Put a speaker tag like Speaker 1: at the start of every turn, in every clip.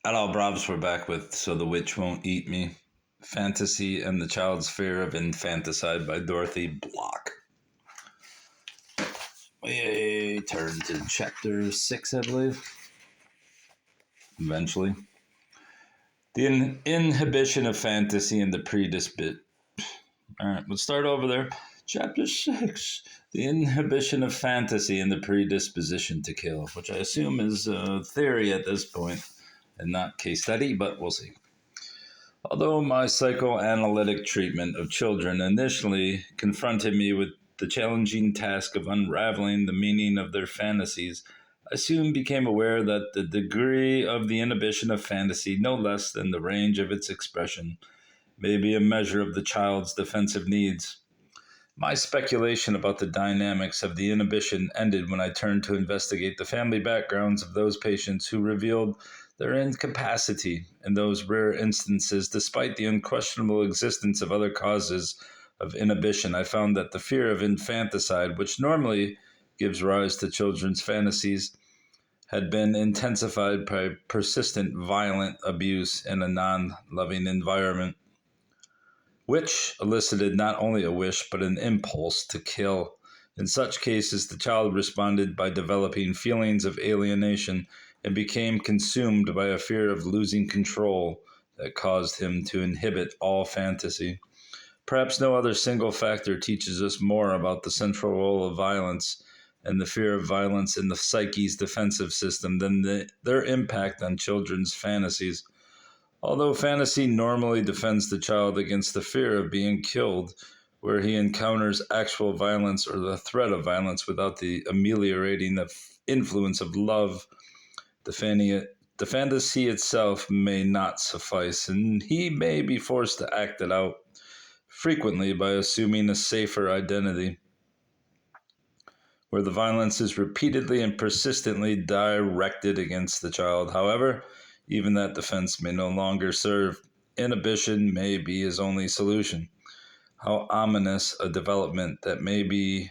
Speaker 1: Hello, Brobs. We're back with So the Witch Won't Eat Me, Fantasy and the Child's Fear of Infanticide by Dorothy Bloch. We turn to chapter 6, I believe, eventually. The Inhibition of Fantasy and the Predisposition. Alright, we'll start over there. Chapter 6, The Inhibition of Fantasy and the Predisposition to Kill, which I assume is a theory at this point and not case study, but we'll see. Although my psychoanalytic treatment of children initially confronted me with the challenging task of unraveling the meaning of their fantasies, I soon became aware that the degree of the inhibition of fantasy, no less than the range of its expression, may be a measure of the child's defensive needs. My speculation about the dynamics of the inhibition ended when I turned to investigate the family backgrounds of those patients who revealed their incapacity in those rare instances. Despite the unquestionable existence of other causes of inhibition, I found that the fear of infanticide, which normally gives rise to children's fantasies, had been intensified by persistent violent abuse in a non-loving environment, which elicited not only a wish but an impulse to kill. In such cases, the child responded by developing feelings of alienation and became consumed by a fear of losing control that caused him to inhibit all fantasy. Perhaps no other single factor teaches us more about the central role of violence and the fear of violence in the psyche's defensive system than their impact on children's fantasies. Although fantasy normally defends the child against the fear of being killed, where he encounters actual violence or the threat of violence without the ameliorating influence of love, the fantasy itself may not suffice, and he may be forced to act it out, frequently by assuming a safer identity, where the violence is repeatedly and persistently directed against the child. However, even that defense may no longer serve. Inhibition may be his only solution. How ominous a development that may be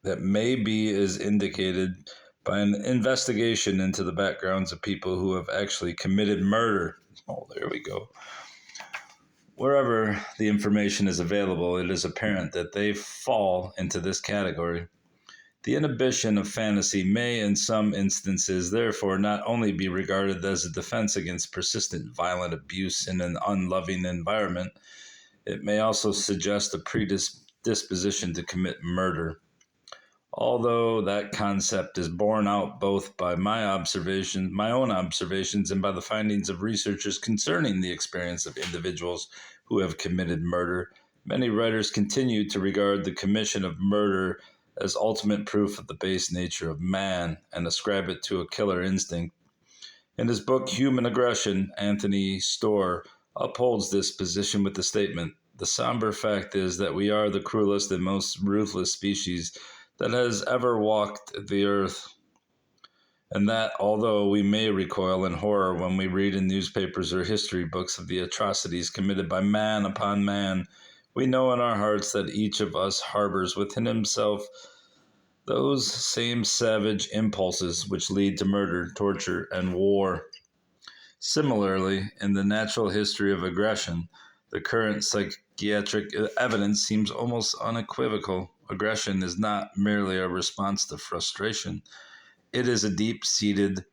Speaker 1: is indicated by an investigation into the backgrounds of people who have actually committed murder. Oh, there we go. Wherever the information is available, it is apparent that they fall into this category. The inhibition of fantasy may, in some instances, therefore, not only be regarded as a defense against persistent violent abuse in an unloving environment, it may also suggest a predisposition to commit murder. Although that concept is borne out both by my own observations, and by the findings of researchers concerning the experience of individuals who have committed murder, many writers continue to regard the commission of murder as ultimate proof of the base nature of man and ascribe it to a killer instinct. In his book Human Aggression, Anthony Storr upholds this position with the statement, "The somber fact is that we are the cruelest and most ruthless species that has ever walked the earth, and that although we may recoil in horror when we read in newspapers or history books of the atrocities committed by man upon man, we know in our hearts that each of us harbors within himself those same savage impulses which lead to murder, torture, and war." Similarly, in the natural history of aggression, the current psychiatric evidence seems almost unequivocal. Aggression is not merely a response to frustration. It is a deep-seated,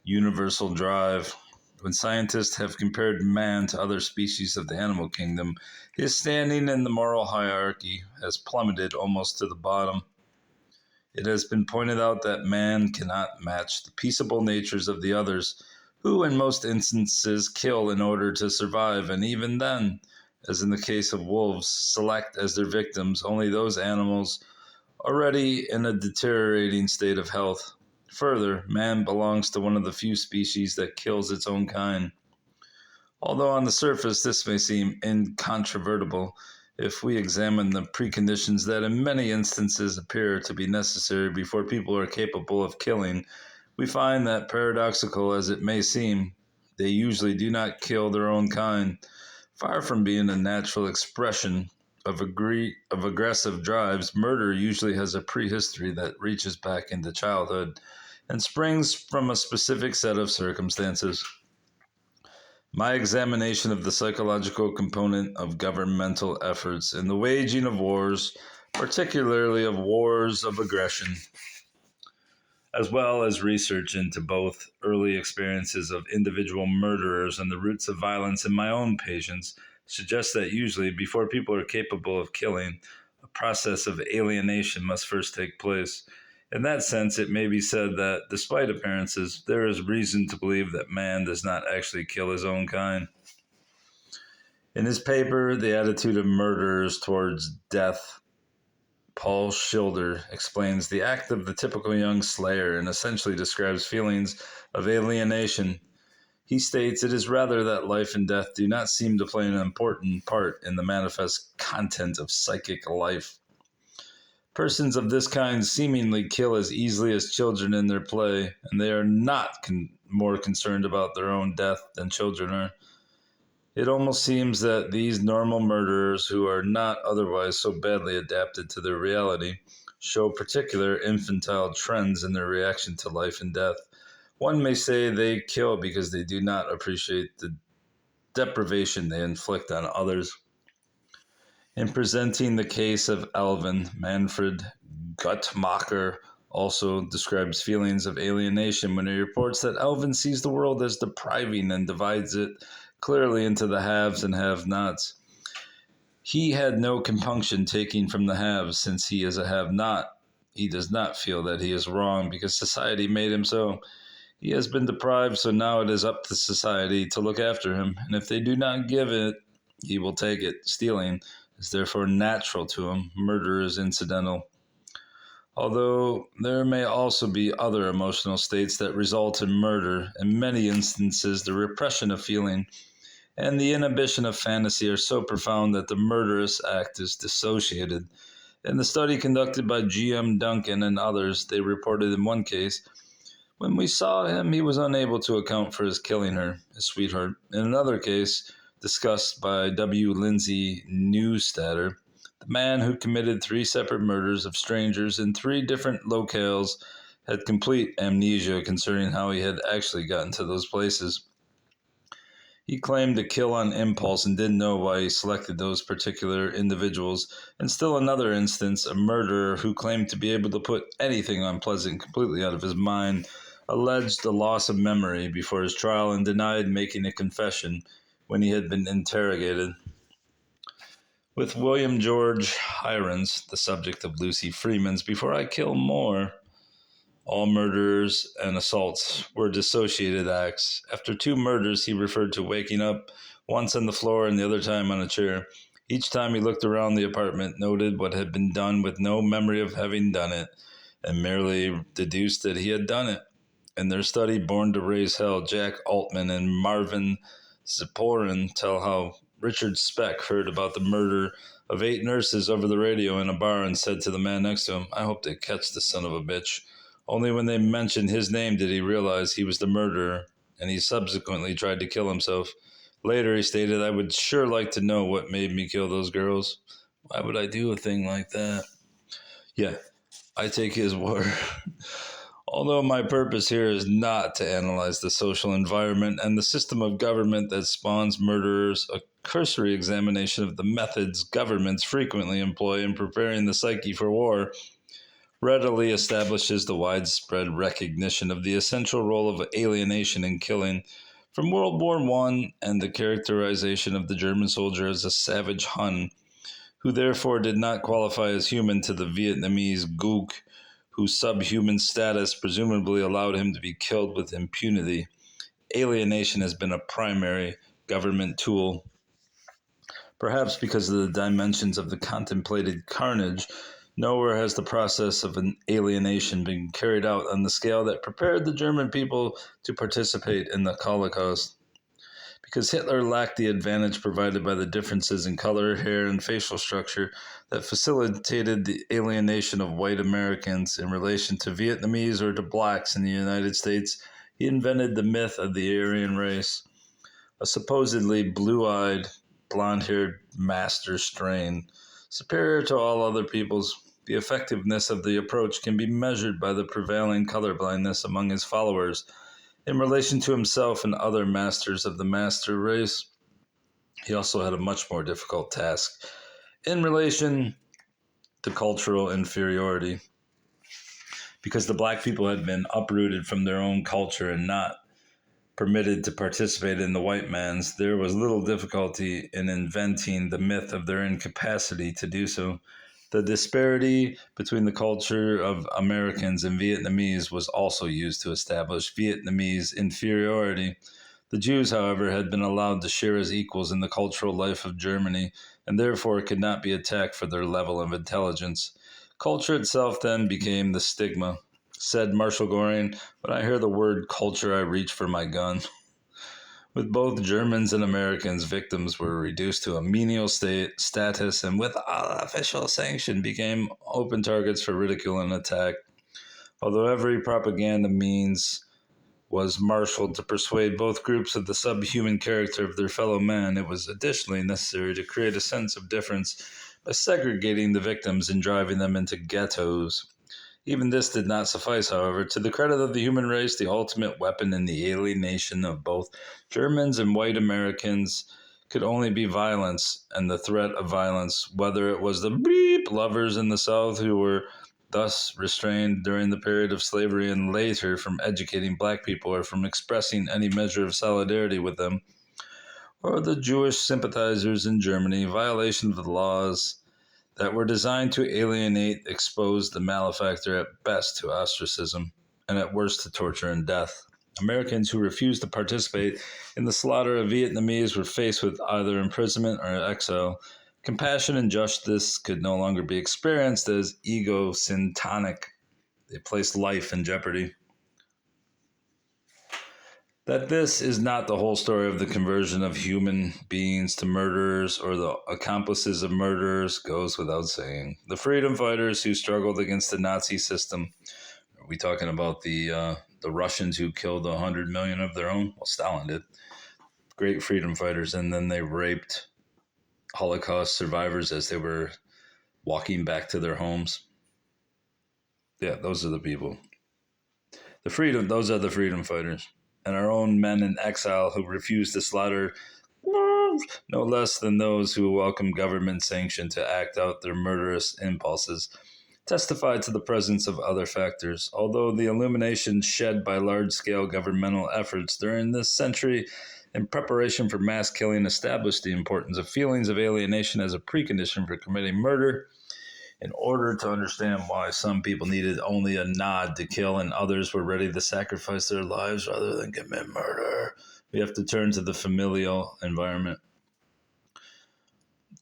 Speaker 1: universal drive. When scientists have compared man to other species of the animal kingdom, his standing in the moral hierarchy has plummeted almost to the bottom. It has been pointed out that man cannot match the peaceable natures of the others, who in most instances kill in order to survive, and even then, as in the case of wolves, select as their victims only those animals already in a deteriorating state of health. Further, man belongs to one of the few species that kills its own kind. Although on the surface this may seem incontrovertible, if we examine the preconditions that in many instances appear to be necessary before people are capable of killing, we find that, paradoxical as it may seem, they usually do not kill their own kind. Far from being a natural expression of aggressive drives, murder usually has a prehistory that reaches back into childhood. and springs from a specific set of circumstances. My examination of the psychological component of governmental efforts in the waging of wars, particularly of wars of aggression, as well as research into both early experiences of individual murderers and the roots of violence in my own patients, suggests that usually, before people are capable of killing, a process of alienation must first take place. In that sense, it may be said that, despite appearances, there is reason to believe that man does not actually kill his own kind. In his paper, The Attitude of Murderers Towards Death, Paul Schilder explains the act of the typical young slayer and essentially describes feelings of alienation. He states it is rather that life and death do not seem to play an important part in the manifest content of psychic life. Persons of this kind seemingly kill as easily as children in their play, and they are not more concerned about their own death than children are. It almost seems that these normal murderers, who are not otherwise so badly adapted to their reality, show particular infantile trends in their reaction to life and death. One may say they kill because they do not appreciate the deprivation they inflict on others. In presenting the case of Alvin, Manfred Guttmacher also describes feelings of alienation when he reports that Alvin sees the world as depriving and divides it clearly into the haves and have-nots. He had no compunction taking from the haves, since he is a have-not. He does not feel that he is wrong because society made him so. He has been deprived, so now it is up to society to look after him, and if they do not give it, he will take it. Stealing is therefore natural to him. Murder is incidental. Although there may also be other emotional states that result in murder, in many instances the repression of feeling and the inhibition of fantasy are so profound that the murderous act is dissociated. In the study conducted by G.M. Duncan and others, they reported in one case, when we saw him, he was unable to account for his killing her, his sweetheart. In another case, discussed by W. Lindsay Neustatter, the man who committed 3 separate murders of strangers in 3 different locales had complete amnesia concerning how he had actually gotten to those places. He claimed to kill on impulse and didn't know why he selected those particular individuals. In still another instance, a murderer who claimed to be able to put anything unpleasant completely out of his mind alleged a loss of memory before his trial and denied making a confession when he had been interrogated. With William George Hirons, the subject of Lucy Freeman's Before I Kill More, all murders and assaults were dissociated acts. After 2 murders, he referred to waking up once on the floor and the other time on a chair. Each time he looked around the apartment, noted what had been done with no memory of having done it, and merely deduced that he had done it. In their study, Born to Raise Hell, Jack Altman and Marvin Ziporin tell how Richard Speck heard about the murder of 8 nurses over the radio in a bar and said to the man next to him, "I hope they catch the son of a bitch." Only when they mentioned his name did he realize he was the murderer, and he subsequently tried to kill himself. Later, he stated, "I would sure like to know what made me kill those girls. Why would I do a thing like that?" Yeah, I take his word. Although my purpose here is not to analyze the social environment and the system of government that spawns murderers, a cursory examination of the methods governments frequently employ in preparing the psyche for war readily establishes the widespread recognition of the essential role of alienation in killing. From World War I and the characterization of the German soldier as a savage Hun, who therefore did not qualify as human, to the Vietnamese Gook, whose subhuman status presumably allowed him to be killed with impunity, alienation has been a primary government tool. Perhaps because of the dimensions of the contemplated carnage, nowhere has the process of an alienation been carried out on the scale that prepared the German people to participate in the Holocaust. Because Hitler lacked the advantage provided by the differences in color, hair, and facial structure that facilitated the alienation of white Americans in relation to Vietnamese or to blacks in the United States, he invented the myth of the Aryan race, a supposedly blue-eyed, blonde-haired master strain, superior to all other peoples. The effectiveness of the approach can be measured by the prevailing colorblindness among his followers in relation to himself and other masters of the master race. He also had a much more difficult task in relation to cultural inferiority, because the black people had been uprooted from their own culture and not permitted to participate in the white man's. There was little difficulty in inventing the myth of their incapacity to do so. The disparity between the culture of Americans and Vietnamese was also used to establish Vietnamese inferiority. The Jews, however, had been allowed to share as equals in the cultural life of Germany, and therefore could not be attacked for their level of intelligence. Culture itself then became the stigma. Said Marshall Goring, "When I hear the word culture, I reach for my gun." With both Germans and Americans, victims were reduced to a menial status and without official sanction became open targets for ridicule and attack. Although every propaganda means was marshaled to persuade both groups of the subhuman character of their fellow men, it was additionally necessary to create a sense of difference by segregating the victims and driving them into ghettos. Even this did not suffice, however. To the credit of the human race, the ultimate weapon in the alienation of both Germans and white Americans could only be violence and the threat of violence, whether it was the bleep lovers in the South who were thus restrained during the period of slavery and later from educating black people or from expressing any measure of solidarity with them, or the Jewish sympathizers in Germany. Violation of the laws that were designed to alienate exposed the malefactor at best to ostracism and at worst to torture and death. Americans who refused to participate in the slaughter of Vietnamese were faced with either imprisonment or exile. Compassion and justice could no longer be experienced as ego-syntonic. They placed life in jeopardy. That this is not the whole story of the conversion of human beings to murderers or the accomplices of murderers goes without saying. The freedom fighters who struggled against the Nazi system, are we talking about the Russians who killed 100 million of their own? Well, Stalin did. Great freedom fighters, and then they raped Holocaust survivors as they were walking back to their homes. Yeah, those are the people. Those are the freedom fighters. And our own men in exile who refuse to slaughter no less than those who welcome government sanction to act out their murderous impulses, testify to the presence of other factors. Although the illumination shed by large-scale governmental efforts during this century in preparation for mass killing established the importance of feelings of alienation as a precondition for committing murder, in order to understand why some people needed only a nod to kill and others were ready to sacrifice their lives rather than commit murder, we have to turn to the familial environment.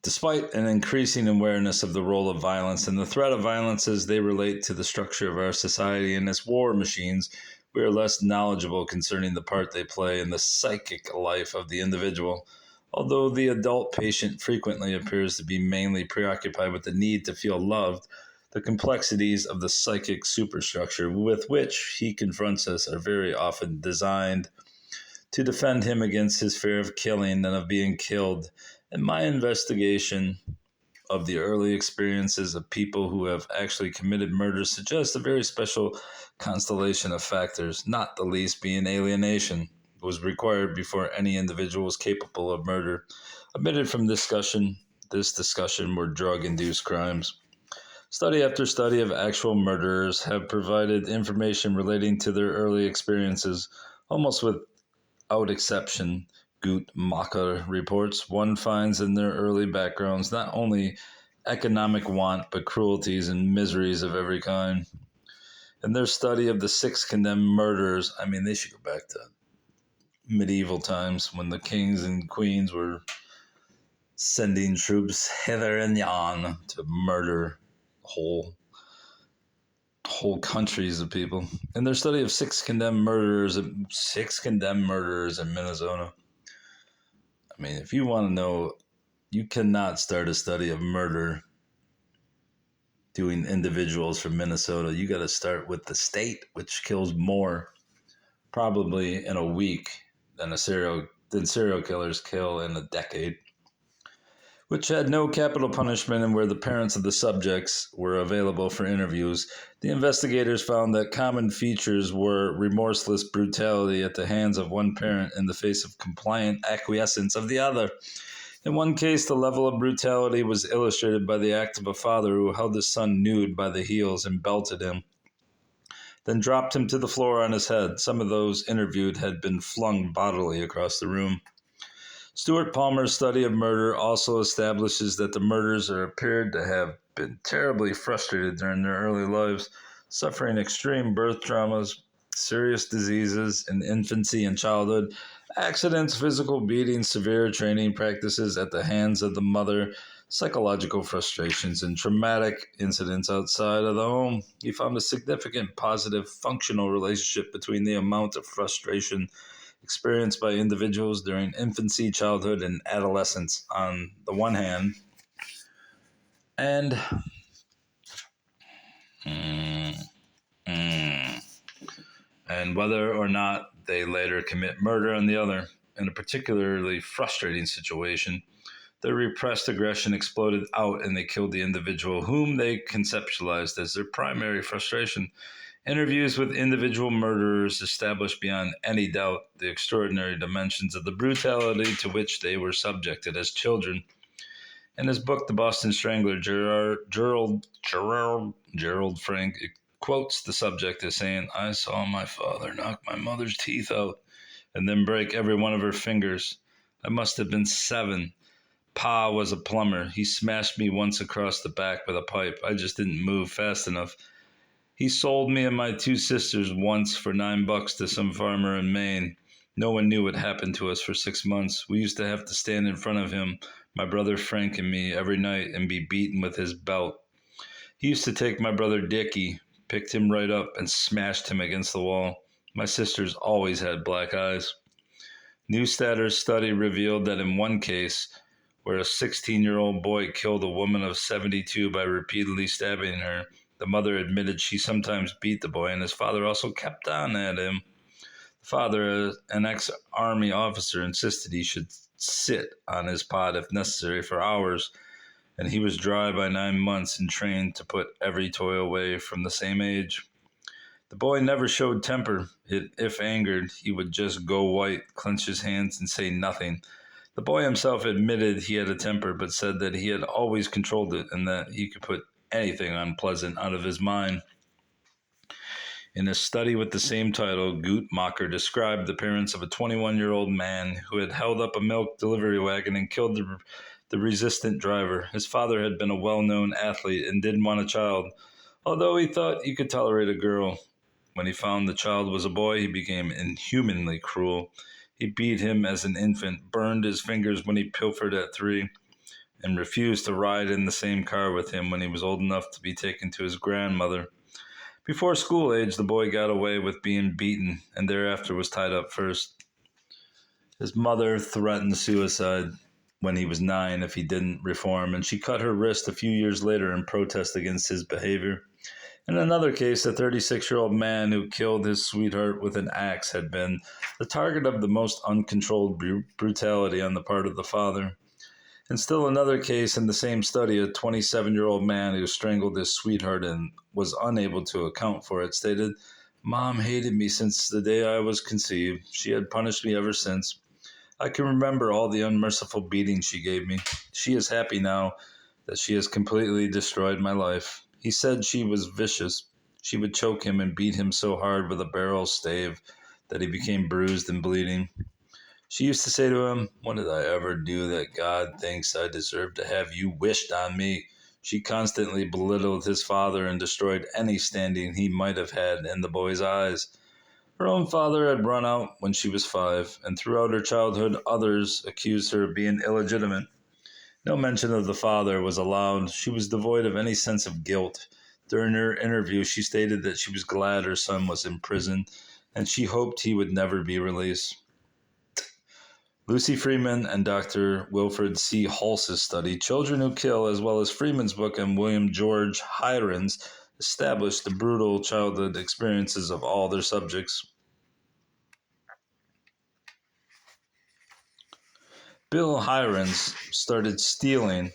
Speaker 1: Despite an increasing awareness of the role of violence and the threat of violence as they relate to the structure of our society and its war machines, we are less knowledgeable concerning the part they play in the psychic life of the individual. Although the adult patient frequently appears to be mainly preoccupied with the need to feel loved, the complexities of the psychic superstructure with which he confronts us are very often designed to defend him against his fear of killing and of being killed. In my investigation of the early experiences of people who have actually committed murder suggests a very special constellation of factors, not the least being alienation, was required before any individual was capable of murder. Omitted from this discussion were drug-induced crimes. Study after study of actual murderers have provided information relating to their early experiences, almost without exception. Guttmacher reports one finds in their early backgrounds not only economic want, but cruelties and miseries of every kind. In their study of the 6 condemned murderers, they should go back to medieval times when the kings and queens were sending troops hither and yon to murder whole countries of people. In their study of 6 condemned murderers in Minnesota. If you want to know, you cannot start a study of murder doing individuals from Minnesota. You got to start with the state, which kills more probably in a week than serial killers kill in a decade. which had no capital punishment and where the parents of the subjects were available for interviews. The investigators found that common features were remorseless brutality at the hands of one parent in the face of compliant acquiescence of the other. In one case, the level of brutality was illustrated by the act of a father who held his son nude by the heels and belted him, then dropped him to the floor on his head. Some of those interviewed had been flung bodily across the room. Stuart Palmer's study of murder also establishes that the murderers are appeared to have been terribly frustrated during their early lives, suffering extreme birth traumas, serious diseases in infancy and childhood, accidents, physical beatings, severe training practices at the hands of the mother, psychological frustrations, and traumatic incidents outside of the home. He found a significant positive functional relationship between the amount of frustration experienced by individuals during infancy, childhood, and adolescence on the one hand, and and whether or not they later commit murder on the other. In a particularly frustrating situation, their repressed aggression exploded out and they killed the individual whom they conceptualized as their primary frustration. Interviews with individual murderers established beyond any doubt the extraordinary dimensions of the brutality to which they were subjected as children. In his book, The Boston Strangler, Gerald Frank quotes the subject as saying, "I saw my father knock my mother's teeth out and then break every one of her fingers. I must have been 7. Pa was a plumber. He smashed me once across the back with a pipe. I just didn't move fast enough. He sold me and my 2 sisters once for $9 to some farmer in Maine. No one knew what happened to us for 6 months. We used to have to stand in front of him, my brother Frank and me, every night and be beaten with his belt. He used to take my brother Dickie, picked him right up and smashed him against the wall. My sisters always had black eyes." Newstadter's study revealed that in one case, where a 16-year-old boy killed a woman of 72 by repeatedly stabbing her, the mother admitted she sometimes beat the boy, and his father also kept on at him. The father, an ex-army officer, insisted he should sit on his pot if necessary for hours, and he was dry by 9 months and trained to put every toy away from the same age. The boy never showed temper. If angered, he would just go white, clench his hands, and say nothing. The boy himself admitted he had a temper, but said that he had always controlled it and that he could put anything unpleasant out of his mind. In a study with the same title, Guttmacher described the parents of a 21-year-old man who had held up a milk delivery wagon and killed the resistant driver. His father had been a well-known athlete and didn't want a child, although he thought he could tolerate a girl. When he found the child was a boy, he became inhumanly cruel. He beat him as an infant, burned his fingers when he pilfered at 3, and refused to ride in the same car with him when he was old enough to be taken to his grandmother. Before school age, the boy got away with being beaten, and thereafter was tied up first. His mother threatened suicide when he was 9 if he didn't reform, and she cut her wrist a few years later in protest against his behavior. In another case, a 36-year-old man who killed his sweetheart with an axe had been the target of the most uncontrolled brutality on the part of the father. In still another case in the same study, a 27-year-old man who strangled his sweetheart and was unable to account for it stated, "Mom hated me since the day I was conceived. She had punished me ever since. I can remember all the unmerciful beatings she gave me. She is happy now that she has completely destroyed my life." He said she was vicious. She would choke him and beat him so hard with a barrel stave that he became bruised and bleeding. She used to say to him, "What did I ever do that God thinks I deserve to have you wished on me?" She constantly belittled his father and destroyed any standing he might have had in the boy's eyes. Her own father had run out when she was 5, and throughout her childhood others accused her of being illegitimate. No mention of the father was allowed. She was devoid of any sense of guilt. During her interview, she stated that she was glad her son was in prison, and she hoped he would never be released. Lucy Freeman and Dr. Wilfred C. Hals's study, Children Who Kill, as well as Freeman's book and William George Hiron's, established the brutal childhood experiences of all their subjects. Bill Hirons started stealing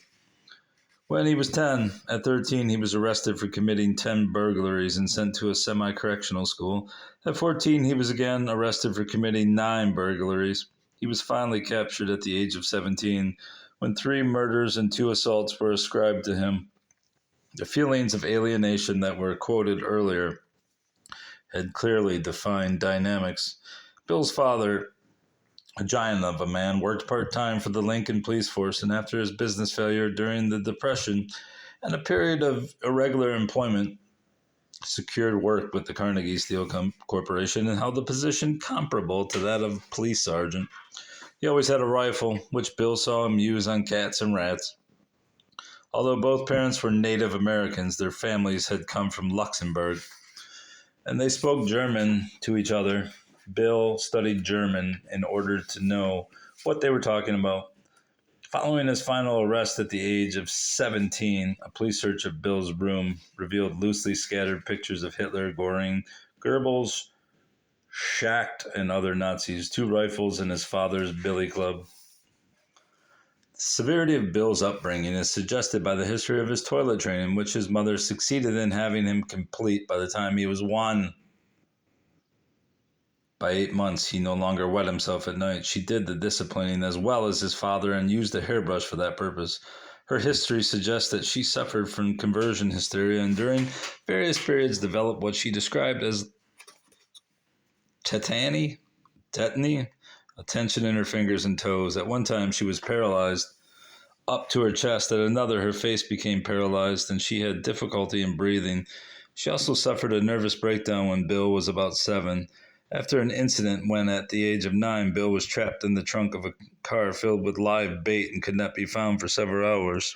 Speaker 1: when he was 10. At 13, he was arrested for committing 10 burglaries and sent to a semi-correctional school. At 14, he was again arrested for committing 9 burglaries. He was finally captured at the age of 17 when 3 murders and 2 assaults were ascribed to him. The feelings of alienation that were quoted earlier had clearly defined dynamics. Bill's father, a giant of a man, worked part-time for the Lincoln police force, and after his business failure during the Depression and a period of irregular employment, secured work with the Carnegie Steel Corporation and held a position comparable to that of police sergeant. He always had a rifle, which Bill saw him use on cats and rats. Although both parents were Native Americans, their families had come from Luxembourg, and they spoke German to each other. Bill studied German in order to know what they were talking about. Following his final arrest at the age of 17, a police search of Bill's room revealed loosely scattered pictures of Hitler, Göring, Goebbels, Schacht, and other Nazis, 2 rifles, and his father's billy club. The severity of Bill's upbringing is suggested by the history of his toilet training, which his mother succeeded in having him complete by the time he was 1. By 8 months, he no longer wet himself at night. She did the disciplining as well as his father and used a hairbrush for that purpose. Her history suggests that she suffered from conversion hysteria and during various periods developed what she described as tetany, a tension in her fingers and toes. At one time, she was paralyzed up to her chest. At another, her face became paralyzed and she had difficulty in breathing. She also suffered a nervous breakdown when Bill was about 7. After an incident when, at the age of 9, Bill was trapped in the trunk of a car filled with live bait and could not be found for several hours.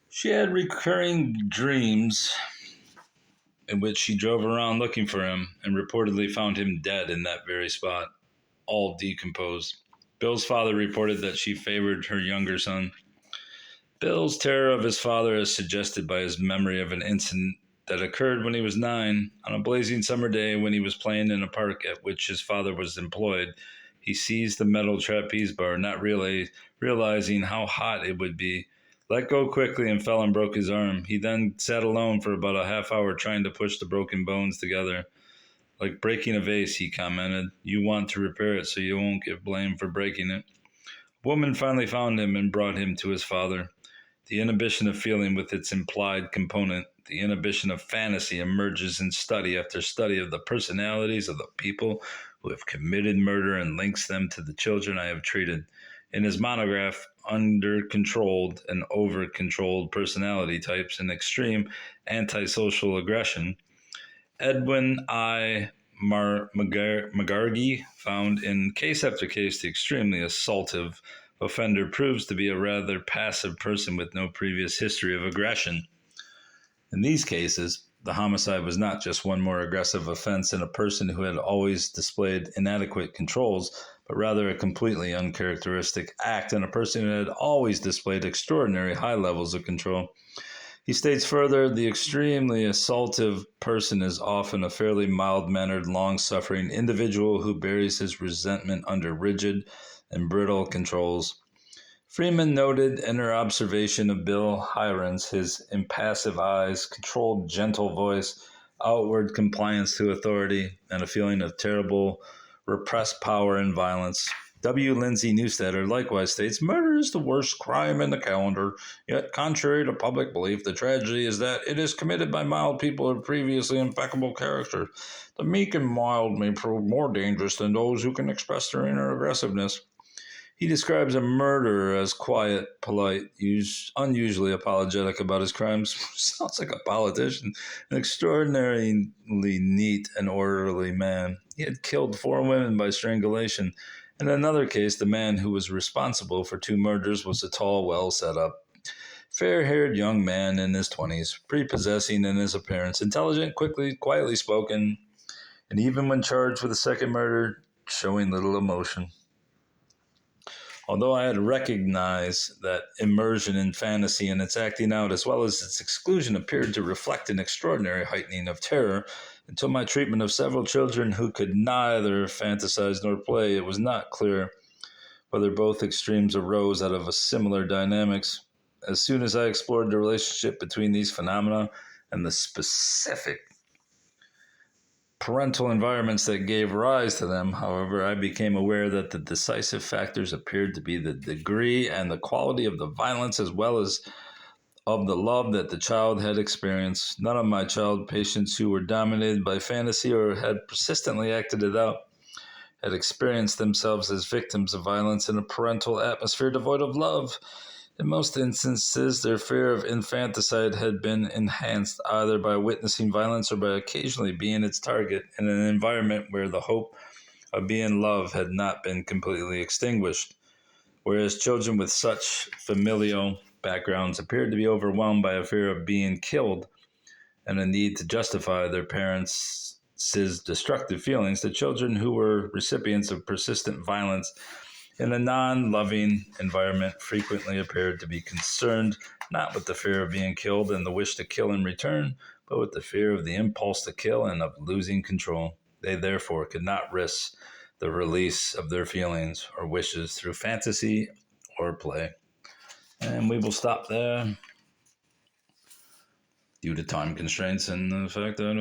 Speaker 1: She had recurring dreams in which she drove around looking for him and reportedly found him dead in that very spot, all decomposed. Bill's father reported that she favored her younger son. Bill's terror of his father is suggested by his memory of an incident that occurred when he was 9. On a blazing summer day when he was playing in a park at which his father was employed, he seized the metal trapeze bar, not realizing how hot it would be, let go quickly and fell and broke his arm. He then sat alone for about a half hour trying to push the broken bones together. Like breaking a vase, he commented. You want to repair it so you won't get blamed for breaking it. A woman finally found him and brought him to his father. The inhibition of feeling with its implied component, the inhibition of fantasy, emerges in study after study of the personalities of the people who have committed murder and links them to the children I have treated. In his monograph, Under-Controlled and Over-Controlled Personality Types and Extreme Antisocial Aggression, Edwin I. McGargy found in case after case the extremely assaultive offender proves to be a rather passive person with no previous history of aggression. In these cases, the homicide was not just one more aggressive offense in a person who had always displayed inadequate controls, but rather a completely uncharacteristic act in a person who had always displayed extraordinary high levels of control. He states further, the extremely assaultive person is often a fairly mild-mannered, long-suffering individual who buries his resentment under rigid and brittle controls. Freeman noted in her observation of Bill Hirons his impassive eyes, controlled, gentle voice, outward compliance to authority, and a feeling of terrible repressed power and violence. W. Lindsay Newstetter likewise states, murder is the worst crime in the calendar, yet contrary to public belief, the tragedy is that it is committed by mild people of previously impeccable character. The meek and mild may prove more dangerous than those who can express their inner aggressiveness. He describes a murderer as quiet, polite, unusually apologetic about his crimes. Sounds like a politician. An extraordinarily neat and orderly man. He had killed 4 women by strangulation. In another case, the man who was responsible for 2 murders was a tall, well-set-up, fair-haired young man in his 20s, prepossessing in his appearance, intelligent, quietly spoken, and even when charged with a second murder, showing little emotion. Although I had recognized that immersion in fantasy and its acting out, as well as its exclusion, appeared to reflect an extraordinary heightening of terror, until my treatment of several children who could neither fantasize nor play, it was not clear whether both extremes arose out of a similar dynamics. As soon as I explored the relationship between these phenomena and the specific parental environments that gave rise to them, however, I became aware that the decisive factors appeared to be the degree and the quality of the violence as well as of the love that the child had experienced. None of my child patients who were dominated by fantasy or had persistently acted it out had experienced themselves as victims of violence in a parental atmosphere devoid of love. In most instances, their fear of infanticide had been enhanced either by witnessing violence or by occasionally being its target in an environment where the hope of being loved had not been completely extinguished. Whereas children with such familial backgrounds appeared to be overwhelmed by a fear of being killed and a need to justify their parents' destructive feelings, the children who were recipients of persistent violence in a non-loving environment frequently appeared to be concerned not with the fear of being killed and the wish to kill in return, but with the fear of the impulse to kill and of losing control. They therefore could not risk the release of their feelings or wishes through fantasy or play. And we will stop there due to time constraints and the fact that